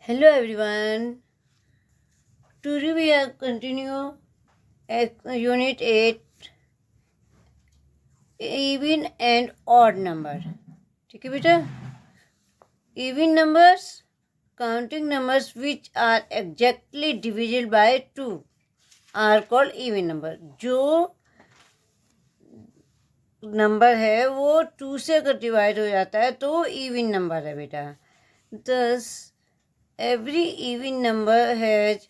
Hello everyone. Today we are continue Unit 8 even and odd number. ठीक है बेटा. Even numbers, counting numbers which are exactly divisible by 2 are called even number. जो number है वो 2 से अगर divide हो जाता है तो इवन नंबर है बेटा. Thus every even number has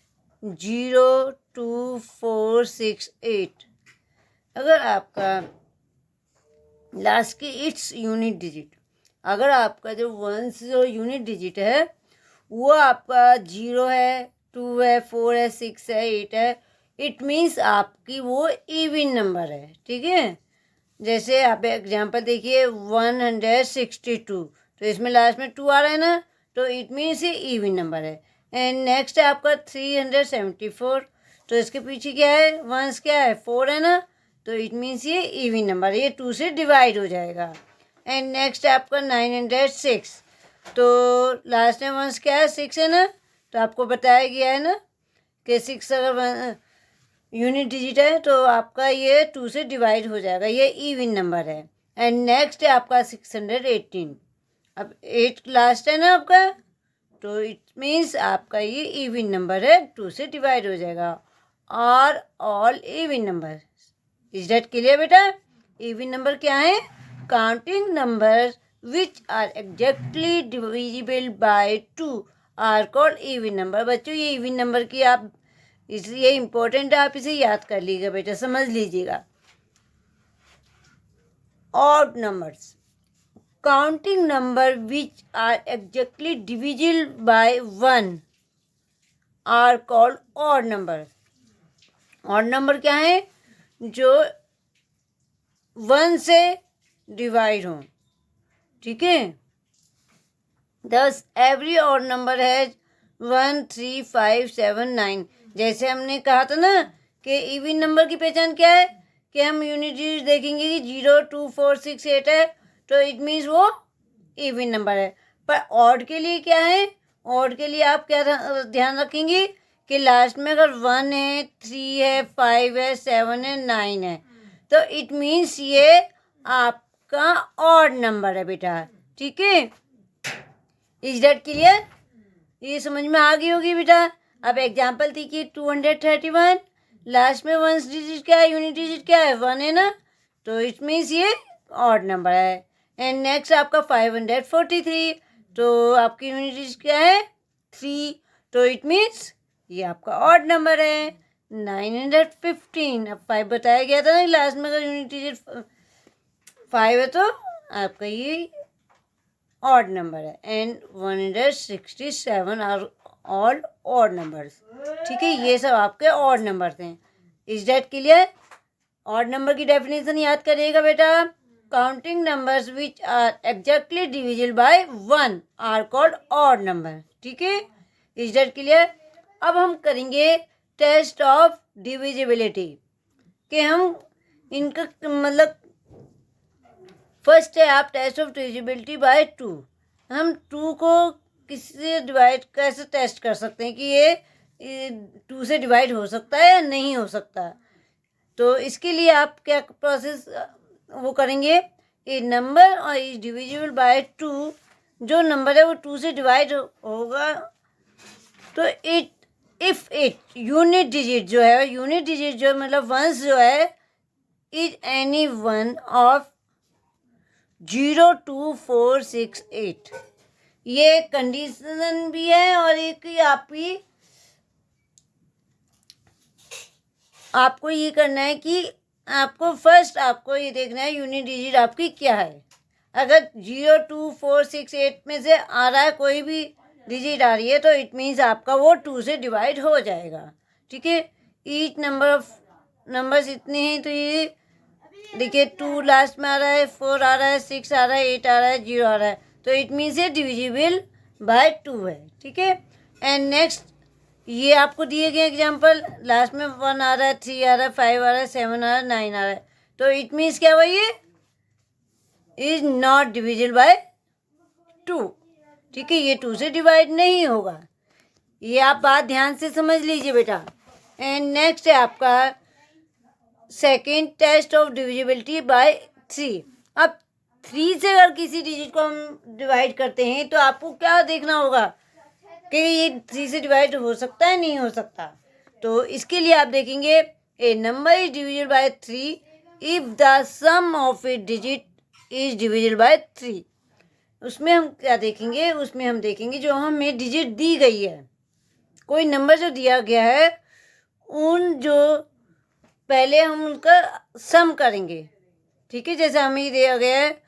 0, 2, 4, 6, 8. अगर आपका लास्ट की इट्स यूनिट डिजिट, अगर आपका जो वंस जो यूनिट डिजिट है वो आपका 0 है, 2 है, 4 है, 6 है, 8 है, इट मीन्स आपकी वो इवन नंबर है. ठीक है. जैसे आप एग्जांपल देखिए 162, तो इसमें लास्ट में 2 आ रहा है ना, तो इट मीन्स ये इवन नंबर है. एंड नेक्स्ट है आपका 374, तो इसके पीछे क्या है, वंस क्या है, 4 है ना, तो इट मीन्स ये इवन नंबर है, ये 2 से डिवाइड हो जाएगा. एंड नेक्स्ट है आपका 906, तो लास्ट में वंस क्या है, 6 है ना, तो आपको बताया गया है ना कि 6 अगर यूनिट डिजिट है तो आपका ये 2 से डिवाइड हो जाएगा, ये इवन नंबर है. एंड नेक्स्ट है आपका 618, अब 8 लास्ट है ना आपका, तो इट मीन्स आपका ये इवन नंबर है, 2 से डिवाइड हो जाएगा. और all even number. Is that clear बेटा? इवन नंबर क्या है? Counting number which are exactly divisible by 2 are called even number. बच्चों ये इवन नंबर की आप, इसलिए इम्पोर्टेंट है, आप इसे याद कर लीजिएगा बेटा, समझ लीजिएगा. Odd numbers, counting number which are exactly divisible by 1 are called odd number. odd number क्या है? जो 1 से डिवाइड हो. ठीक है. Thus every odd number has 1, 3, 5, 7, 9. जैसे हमने कहा था ना कि इवन नंबर की पहचान क्या है, कि हम यूनिट डिजिट देखेंगे कि 0, 2, 4, 6, 8 है, तो इट मीन्स वो इवन नंबर है. पर ऑड के लिए क्या है? ऑड के लिए आप क्या ध्यान रखेंगे कि लास्ट में अगर 1 है, 3 है, 5 है, 7 है, 9 है, तो इट मीन्स ये आपका ऑड नंबर है बेटा. ठीक है. Is that clear? ये समझ में आ गई होगी बेटा. अब एग्जाम्पल देखिए 231, लास्ट में वन डिजिट क्या है, यूनिट डिजिट क्या है, 1 है ना, तो इट मीन्स ये ऑड नंबर है. एंड नेक्स्ट आपका 543, तो आपकी यूनिट डिजिट क्या है, 3, तो इट मीन्स ये आपका ऑड नंबर है. 915, अब 5 बताया गया था ना, लास्ट में अगर यूनिट डिजिट 5 है तो आपका ये ऑड नंबर है. And 167 are all odd numbers. ठीक है. ये सब आपके ऑड नंबर थे. Is that clear? Odd number की डेफिनेशन याद करिएगा बेटा. Counting numbers which are exactly divisible by 1 are called odd number. ठीक है. Is that clear? अब हम करेंगे टेस्ट ऑफ डिविजिबिलिटी, कि हम इनका मतलब फर्स्ट है आप टेस्ट ऑफ डिविजिबिलिटी बाय 2. हम 2 को किससे डिवाइड, कैसे टेस्ट कर सकते हैं कि ये 2 से डिवाइड हो सकता है या नहीं हो सकता. तो इसके लिए आप क्या प्रोसेस वो करेंगे, ए नंबर और इज डिविजिबल बाय 2, जो नंबर है वो 2 से डिवाइड होगा, तो इफ इट यूनिट डिजिट जो है, यूनिट डिजिट जो मतलब वंस जो है, इज एनी वन ऑफ 0, 2, 4, 6, 8. ये कंडीशन भी है और एक आपको ये करना है कि आपको फर्स्ट आपको ये देखना है यूनिट डिजिट आपकी क्या है. अगर 0, 2, 4, 6, 8 में से आ रहा है, कोई भी डिजिट आ रही है, तो इट मीन्स आपका वो 2 से डिवाइड हो जाएगा. ठीक है. ईच नंबर ऑफ नंबर्स इतने हैं, तो ये देखिए 2 लास्ट में आ रहा है, 4 आ रहा है, 6 आ रहा है, 8 आ रहा है, 0 आ रहा है, तो इट मीन्स ये डिविजिबल बाय 2 है. ठीक है. एंड नेक्स्ट ये आपको दिए गए एग्जांपल, लास्ट में 1 आ रहा है, 3 आ रहा है, 5 आ रहा है, 7 आ रहा है, 9 आ रहा है, तो इट मीन्स क्या हुआ, ये इज नॉट डिविजिबल बाय 2. ठीक है. ये 2 से डिवाइड नहीं होगा. ये आप बात ध्यान से समझ लीजिए बेटा। एंड नेक्स्ट है आपका second test of divisibility by 3। अब 3 से अगर किसी डिजिट को हम डिवाइड करते हैं तो आपको क्या देखना होगा कि ये 3 से डिवाइड हो सकता है नहीं हो सकता। तो इसके लिए आप देखेंगे a number is divisible by 3 if the sum of it digit is divisible by 3। उसमें हम क्या देखेंगे, उसमें हम देखेंगे जो हमें डिजिट दी गई है, कोई नंबर जो दिया गया है उन जो पहले हम उनका सम करेंगे। ठीक है, जैसे हमें दिया गया है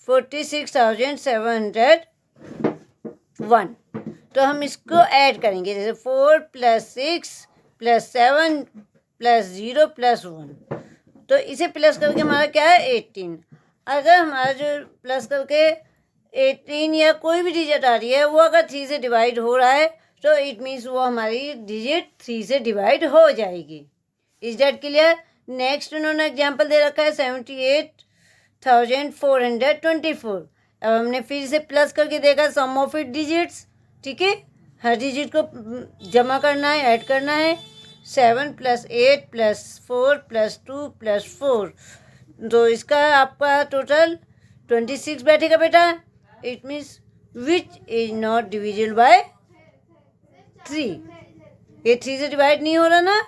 46,701, तो हम इसको ऐड करेंगे, जैसे 4 + 6 + 7 + 0 + 1, तो इसे प्लस करके हमारा क्या है 18। अगर हमारा जो प्लस करके 18 या कोई भी डिजिट आ रही है वो अगर 3 से डिवाइड हो रहा है तो इट मीन्स वो हमारी डिजिट 3 से डिवाइड हो जाएगी। Is that clear? नेक्स्ट उन्होंने एग्जाम्पल दे रखा है 78,424। अब हमने फिर से प्लस करके देखा सम ऑफ इट डिजिट्स। ठीक है, हर डिजिट को जमा करना है, ऐड करना है। 7 + 8 + 4 + 2 + 4, तो इसका आपका टोटल 26 बैठेगा बेटा। It means which is not divisible by 3। ये 3 से डिवाइड नहीं हो रहा ना,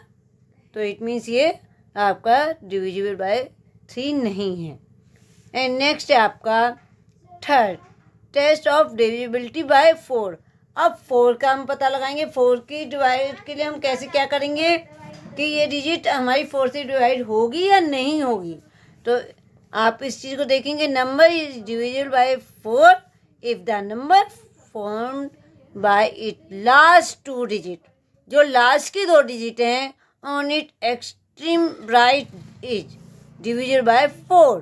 तो इट मीन्स ये आपका डिविजिबल बाय 3 नहीं है। एंड नेक्स्ट है आपका third test of divisibility by 4। अब 4 का हम पता लगाएंगे। 4 की डिवाइड के लिए हम कैसे क्या करेंगे कि ये डिजिट हमारी 4 से डिवाइड होगी या नहीं होगी। तो आप इस चीज़ को देखेंगे, number is divisible by 4 if the number formed bye it last 2 digit, जो लास्ट की 2 डिजिट हैं on it extreme right is divisible by 4।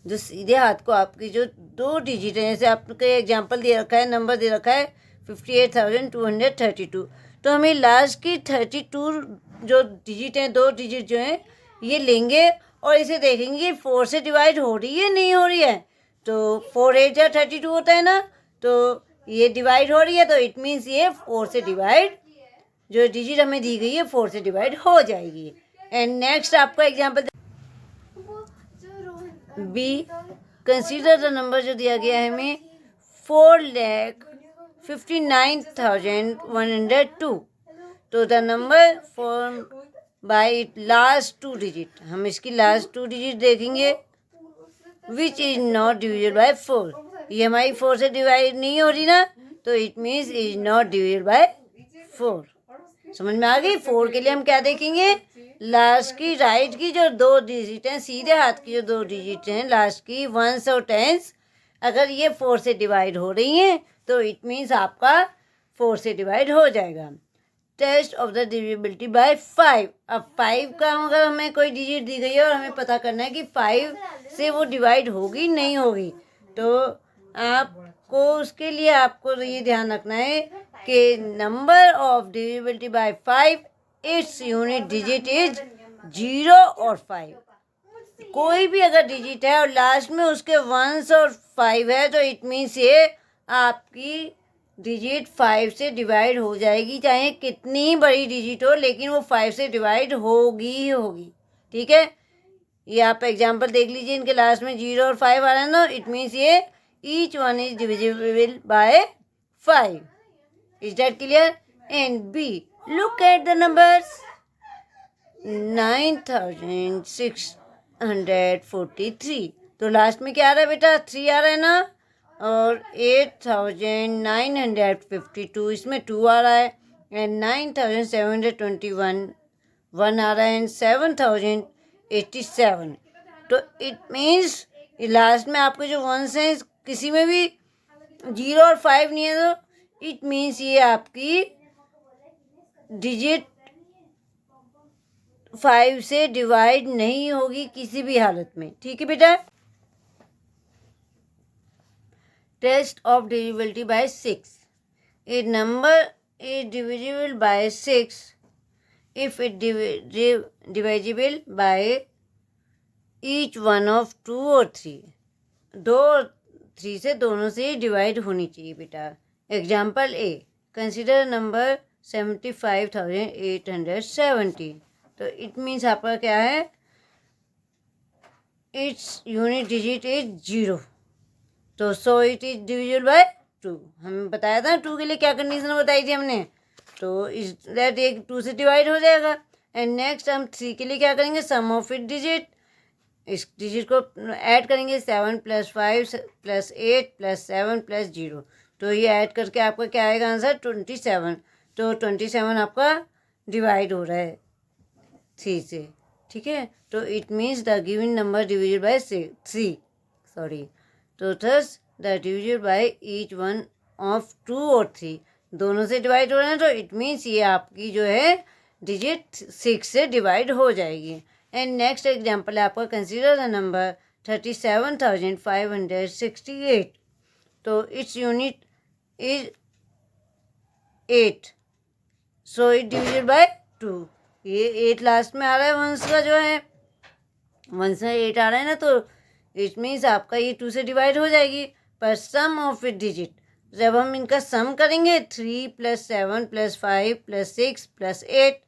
जो सीधे हाथ को आपकी जो 2 डिजिट हैं, जैसे आपके एग्जांपल दे रखा है, नंबर दे रखा है 58,232, तो हमें लास्ट की 32 जो डिजिट हैं, 2 डिजिट जो हैं, ये लेंगे और इसे देखेंगे 4 से डिवाइड हो रही है नहीं हो रही है। तो 4 8 या 32 होता है ना, तो ये डिवाइड हो रही है, तो इट मीन्स ये 4 से डिवाइड, जो डिजिट हमें दी गई है 4 से डिवाइड हो जाएगी। एंड नेक्स्ट आपका example B, consider the number जो दिया गया है हमें 4,59,102, तो the number form by it last 2 digit, हम इसकी लास्ट 2 डिजिट देखेंगे which is not divisible by 4। ये हमारी 4 से डिवाइड नहीं हो रही ना, तो it means is not divisible by 4। समझ में आ गई? 4 के लिए हम क्या देखेंगे, लास्ट की राइट की जो 2 डिजिट हैं, सीधे हाथ की जो 2 डिजिट हैं लास्ट की 1s और 10s, अगर ये 4 से डिवाइड हो रही हैं तो इट मीन्स आपका 4 से डिवाइड हो जाएगा। Test of the divisibility by 5। अब 5 का अगर हमें कोई डिजिट दी गई है और हमें पता करना है कि 5 से वो डिवाइड होगी नहीं होगी, तो आपको उसके लिए आपको ये ध्यान रखना है कि number of divisibility by 5 it's unit digit is 0 और 5। कोई भी अगर डिजिट है और लास्ट में उसके 1s और 5 है तो इट मीन्स ये आपकी डिजिट 5 से डिवाइड हो जाएगी, चाहे कितनी बड़ी डिजिट हो, लेकिन वो 5 से डिवाइड होगी ही होगी। ठीक है, ये आप एग्जांपल देख लीजिए, इनके लास्ट में 0 और 5 आ रहा है ना, इट मीन्स ये each one is divisible by 5। Is that clear? And B, look at the numbers 9,643, तो लास्ट में क्या आ रहा है बेटा 3 आ रहा है ना, और 8,952 इसमें 2 आ रहा है, एंड 9,721 1 आ रहा है, एंड 7,087। तो इट मीन्स लास्ट में आपके जो 1s हैं किसी में भी 0 और 5 नहीं है, तो इट मीन्स ये आपकी डिजिट 5 से डिवाइड नहीं होगी किसी भी हालत में। ठीक है बेटा। Test of divisibility by 6। A number is divisible by 6 if it divisible by each one of 2 और 3। 2 और 3 से दोनों से डिवाइड होनी चाहिए बेटा। एग्जाम्पल ए, कंसिडर नंबर 75,870। तो इट मीन्स आपका क्या है, इट्स यूनिट डिजिट इज 0। तो so it is divisible by 2। हमें बताया था 2 के लिए क्या कंडीशन बताई थी हमने, तो इस दैट एक 2 से डिवाइड हो जाएगा। एंड नेक्स्ट हम 3 के लिए क्या करेंगे, सम ऑफ इट डिजिट, इस डिजिट को ऐड करेंगे, 7 + 5 + 8 + 7 + 0। तो ये ऐड करके आपका क्या आएगा आंसर, 27। तो 27 आपका डिवाइड हो रहा है 3 से, ठीक है। तो it means the given number divisible by 3, sorry. तो thus the divisible by each one of 2 और 3 दोनों से डिवाइड हो रहे हैं, तो इट मीन्स ये आपकी जो है डिजिट 6 से डिवाइड हो जाएगी। एंड नेक्स्ट एग्जाम्पल है आपका, कंसिडर द नंबर 37,568। तो its unit is 8, so it divisible by 2। ये 8 लास्ट में आ रहा है वंश का, जो है वंश में 8 आ रहा है ना, तो इट मीन्स आपका ये 2 से डिवाइड हो जाएगी। पर सम ऑफ इट डिजिट, जब हम इनका सम करेंगे 3 + 7 + 5 + 6 + 8,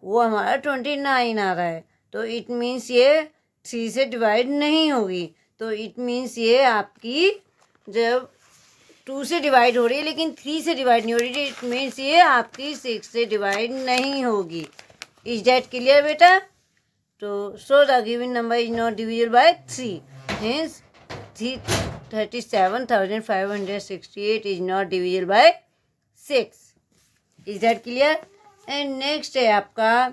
वो हमारा 29 आ रहा है। तो इट मीन्स ये 3 से डिवाइड नहीं होगी। तो इट मीन्स ये आपकी जब 2 से डिवाइड हो रही है लेकिन 3 से डिवाइड नहीं हो रही, इट मीन्स ये आपकी 6 से डिवाइड नहीं होगी। इज दैट क्लियर बेटा? तो so the given number is not divisible by 3, hence 37,568 is not divisible by 6। Is that clear? And next है आपका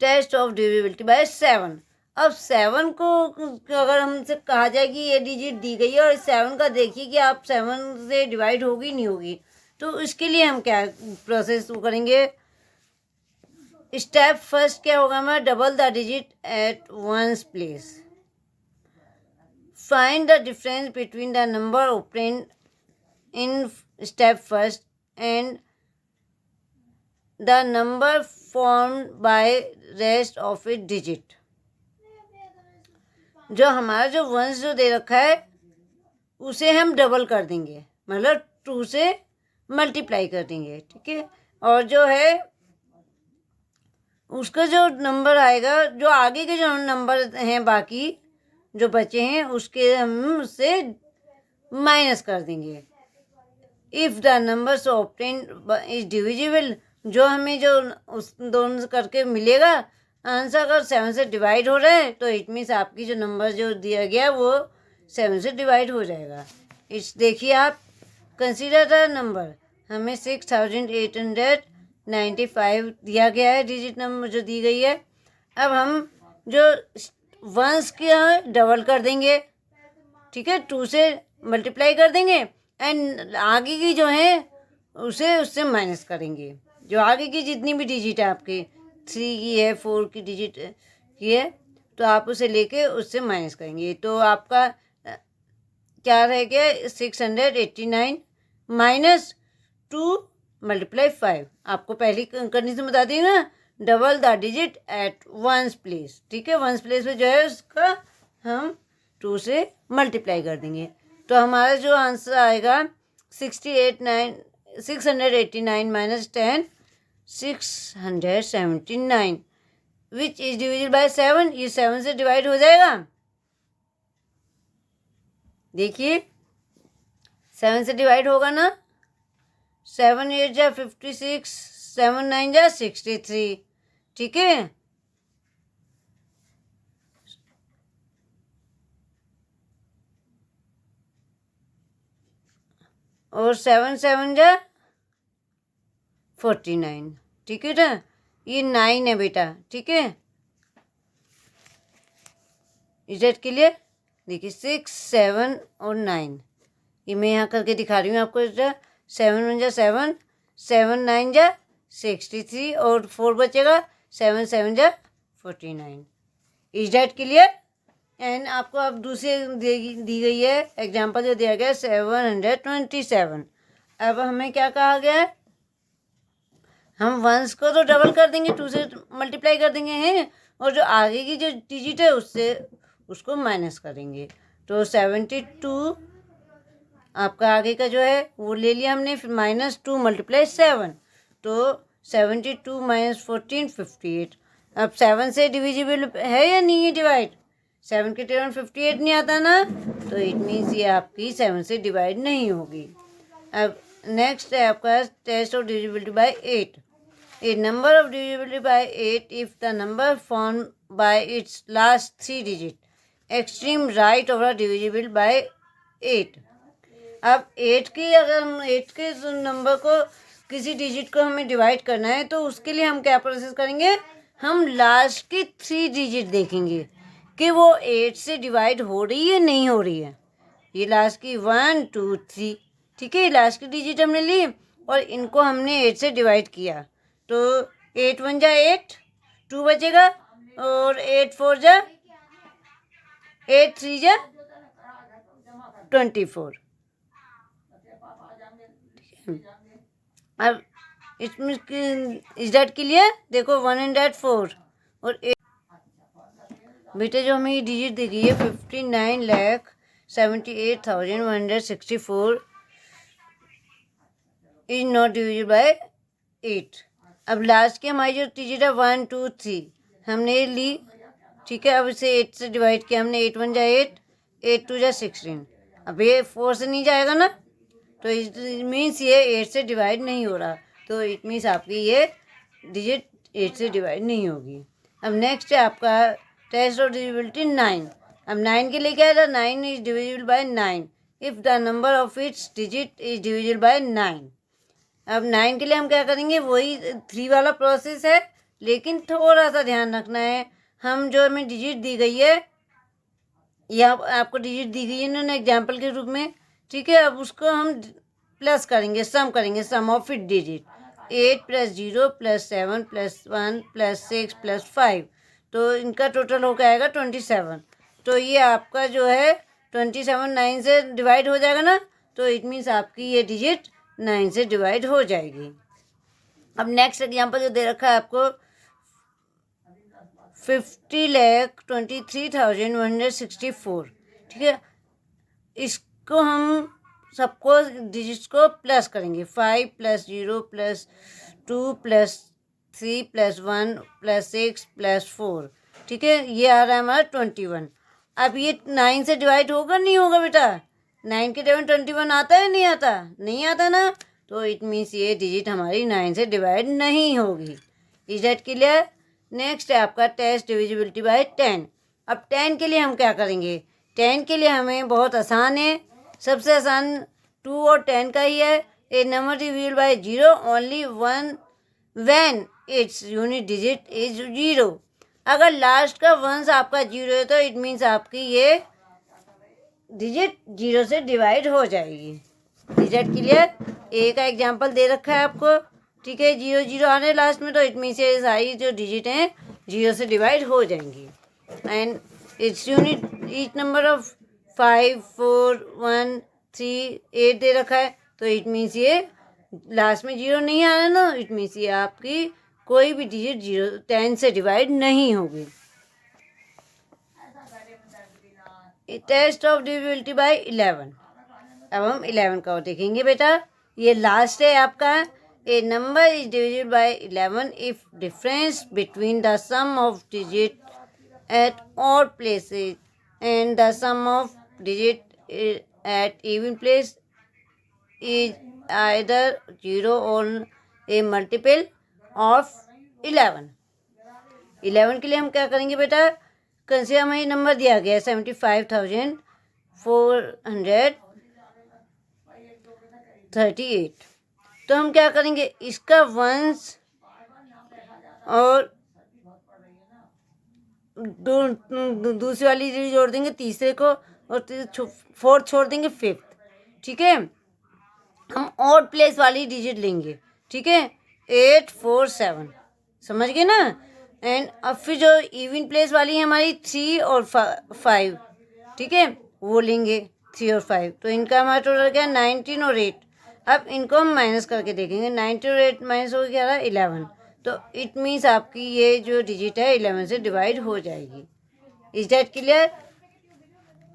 टेस्ट ऑफ डिविजिबिलिटी बाय 7। अब 7 को अगर हमसे कहा जाए कि ये डिजिट दी गई है और 7 का देखिए कि आप 7 से डिवाइड होगी नहीं होगी, तो इसके लिए हम क्या प्रोसेस करेंगे, स्टेप फर्स्ट क्या होगा हमारा, double the digit at one's place, find the difference between the number obtained in step first and the number formed by rest of it digit. जो हमारा जो वंश जो दे रखा है उसे हम डबल कर देंगे, मतलब 2 से मल्टीप्लाई कर देंगे, ठीक है। और जो है उसका जो नंबर आएगा, जो आगे के जो नंबर हैं बाकी जो बचे हैं उसके हम उससे माइनस कर देंगे। If the number so obtained is divisible, जो हमें जो उस दोनों करके मिलेगा आंसर अगर 7 से डिवाइड हो रहा है, तो इट मीन्स आपकी जो नंबर जो दिया गया वो 7 से डिवाइड हो जाएगा। इस देखिए आप, कंसीडर द नंबर, हमें 6,895 दिया गया है डिजिट नंबर जो दी गई है। अब हम जो वंस के डबल कर देंगे, ठीक है, 2 से मल्टीप्लाई कर देंगे एंड आगे की जो है उसे उससे माइनस करेंगे। जो आगे की जितनी भी डिजिट है आपकी 3 की है, 4 की डिजिट की है, तो आप उसे लेके उससे माइनस करेंगे। तो आपका क्या रह गया, 689 माइनस 2 × 5। आपको पहली कंडीशन बता दी ना, double the digit at one's place, ठीक है। वंस प्लेस में जो है उसका हम 2 से मल्टीप्लाई कर देंगे। तो हमारा जो आंसर आएगा 689 minus 10 679, which is divisible bye 7। ये 7 से डिवाइड हो जाएगा, देखिए 7 से डिवाइड होगा ना, 7 8 जा 56, 7 9 जा 63, ठीक है। और 7 7 जा 49, ठीक है ना। ये 9 है बेटा, ठीक है। Is it clear? देखिए 6 7 और 9, ये मैं यहाँ करके दिखा रही हूँ आपको। 7 1 जा 7, 7 9 जा 63 और 4 बचेगा, 7 7 जा 49। Is that clear? एंड आपको अब दूसरी दी गई है एग्जाम्पल जो दिया गया 727। अब हमें क्या कहा गया है, हम वंस को तो डबल कर देंगे, 2 से मल्टीप्लाई कर देंगे हैं, और जो आगे की जो डिजिट है उससे उसको माइनस करेंगे। तो 72 आपका आगे का जो है वो ले लिया हमने, फिर -2 × 7, तो 72 - 14 58। अब 7 से डिविजिबल है या नहीं है डिवाइड? 7 के 58 नहीं आता ना, तो इट मीन्स ये आपकी 7 से डिवाइड नहीं होगी। अब नेक्स्ट है आपका test of divisibility by 8। A number of divisibility by 8 if the number formed by its last 3 digit extreme right over divisible by 8। अब 8 की, अगर हम 8 के नंबर को किसी डिजिट को हमें डिवाइड करना है तो उसके लिए हम क्या प्रोसेस करेंगे? हम लास्ट की 3 डिजिट देखेंगे कि वो 8 से डिवाइड हो रही है नहीं हो रही है। ये लास्ट की 1 2 3, ठीक है, लास्ट की डिजिट हमने ली और इनको हमने 8 से डिवाइड किया, तो 8 1 जा 8, 2 बचेगा, और 8 4 जा 8 3 जा 24। अब इसमें इस डेट के लिए देखो 104 और 8। बेटे जो हमें ये डिजिट देखी है 59,78,164 इज नॉट डिविजिबल बाय 8। अब लास्ट की हमारी जो डिजिट है 1 2 3 हमने ली, ठीक है। अब इसे 8 से डिवाइड किया हमने, 8 1 जा 8, 8 2 जा 16। अब ये 4 से नहीं जाएगा ना, तो इट मीन्स ये 8 से डिवाइड नहीं हो रहा, तो इट मीन्स आपकी ये डिजिट 8 से डिवाइड नहीं होगी। अब नेक्स्ट है आपका टेस्ट ऑफ डिविजिबिलिटी 9। अब 9 के लिए क्या है? 9 is divisible bye 9 if the number of its digit is divisible bye 9। अब 9 के लिए हम क्या करेंगे? वही 3 वाला प्रोसेस है, लेकिन थोड़ा सा ध्यान रखना है। हम जो हमें डिजिट दी गई है, या आपको डिजिट दी गई है इन्होंने एग्जाम्पल के रूप में, ठीक है। अब उसको हम प्लस करेंगे, सम करेंगे, सम ऑफ इट डिजिट 8 + 0 + 7 + 1 + 6 + 5, तो इनका टोटल हो आएगा 27। तो ये आपका जो है 27 9 से डिवाइड हो जाएगा ना, तो इट मीन्स आपकी ये डिजिट 9 से डिवाइड हो जाएगी। अब नेक्स्ट एग्जांपल जो दे रखा है आपको 50,23,164, ठीक है। इसको हम सबको डिजिट्स को प्लस करेंगे, 5 + 0 + 2 + 3 + 1 + 6 + 4, ठीक है। ये आ रहा है हमारा 21। अब ये 9 से डिवाइड होगा नहीं होगा बेटा? 9 के 21 आता है नहीं आता? नहीं आता ना, तो इट मीन्स ये डिजिट हमारी 9 से डिवाइड नहीं होगी। Is that clear? नेक्स्ट है आपका टेस्ट डिविजिबिलिटी बाय 10। अब 10 के लिए हम क्या करेंगे? 10 के लिए हमें बहुत आसान है, सबसे आसान 2 और 10 का ही है। A number divisible by 0 only one when its unit digit is 0। अगर लास्ट का वंस आपका 0 है तो इट मीन्स आपकी ये डिजिट 0 से डिवाइड हो जाएगी। Digit clear? ए का एग्जांपल दे रखा है आपको, ठीक है। 0 0 आने लास्ट में, तो इट मीन्स ये सारी जो डिजिट हैं 0 से डिवाइड हो जाएंगी। And its unit each number of 5 4 1 3 8 दे रखा है, तो इट मीन्स ये लास्ट में 0 नहीं आ रहा ना, इट मीन्स ये आपकी कोई भी डिजिट 10 से डिवाइड नहीं होगी। Test of divisibility by 11। अब हम 11 का देखेंगे बेटा, ये लास्ट है आपका। A number is divisible by 11 if difference between the sum of digit at odd places and the sum of digit at even place is either 0 or A multiple of 11। 11 के लिए हम क्या करेंगे बेटा? कैसे हमें ये नंबर दिया गया है 75,438, तो हम क्या करेंगे? इसका वंस और दूसरी वाली जोड़ देंगे तीसरे को, और फोर्थ छोड़ देंगे फिफ्थ, ठीक है। हम ऑड प्लेस वाली डिजिट लेंगे, ठीक है, 8 4 7, समझ गए ना। एंड अब फिर जो इवन प्लेस वाली है हमारी 3 और 5, ठीक है, वो लेंगे 3 और 5, तो इनका हमारा टोटल क्या है 19 और 8। अब इनको हम माइनस करके देखेंगे, 19 और 8 माइनस हो गया 11, तो इट मीन्स आपकी ये जो डिजिट है 11 से डिवाइड हो जाएगी। Is that clear?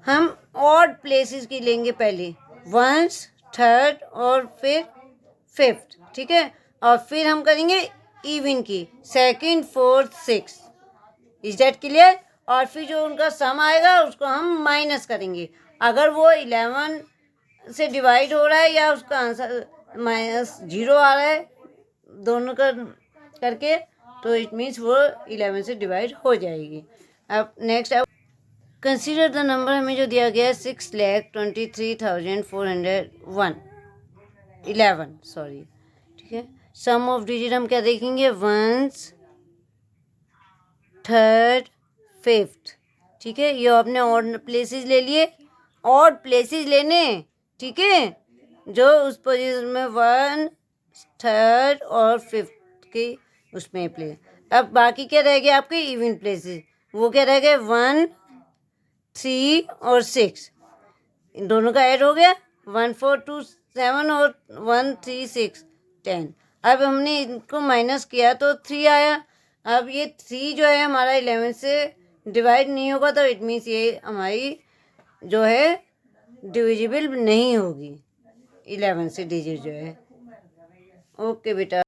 हम ऑड प्लेसेस की लेंगे पहले, वंस, थर्ड और फिर फिफ्थ, ठीक है। और फिर हम करेंगे इवन की, second, fourth, six. Is that clear? और फिर जो उनका सम आएगा उसको हम माइनस करेंगे। अगर वो 11 से डिवाइड हो रहा है या उसका आंसर -0 आ रहा है दोनों का करके, तो इट मीन्स वो 11 से डिवाइड हो जाएगी। अब नेक्स्ट, अब कंसीडर द नंबर हमें जो दिया गया है 6,23,401 सॉरी, ठीक है। सम ऑफ डिजिट हम क्या देखेंगे, वंस, थर्ड, फिफ्थ, ठीक है। ये आपने ऑड प्लेसेस ले लिए, ऑड प्लेसेस लेने, ठीक है, जो उस पोजीशन में वन, थर्ड और फिफ्थ के उसमें प्लेस। अब बाकी क्या रह गया आपके इवन प्लेसेस, वो क्या रह गए, 1, 3 और 6, इन दोनों का ऐड हो गया, 1, 4, 2, 7 और 1, 3, 6, 10। अब हमने इनको माइनस किया तो 3 आया। अब ये 3 जो है हमारा 11 से डिवाइड नहीं होगा, तो इट मीन्स ये हमारी जो है डिविजिबल नहीं होगी 11 से डिजिट जो है। ओके बेटा।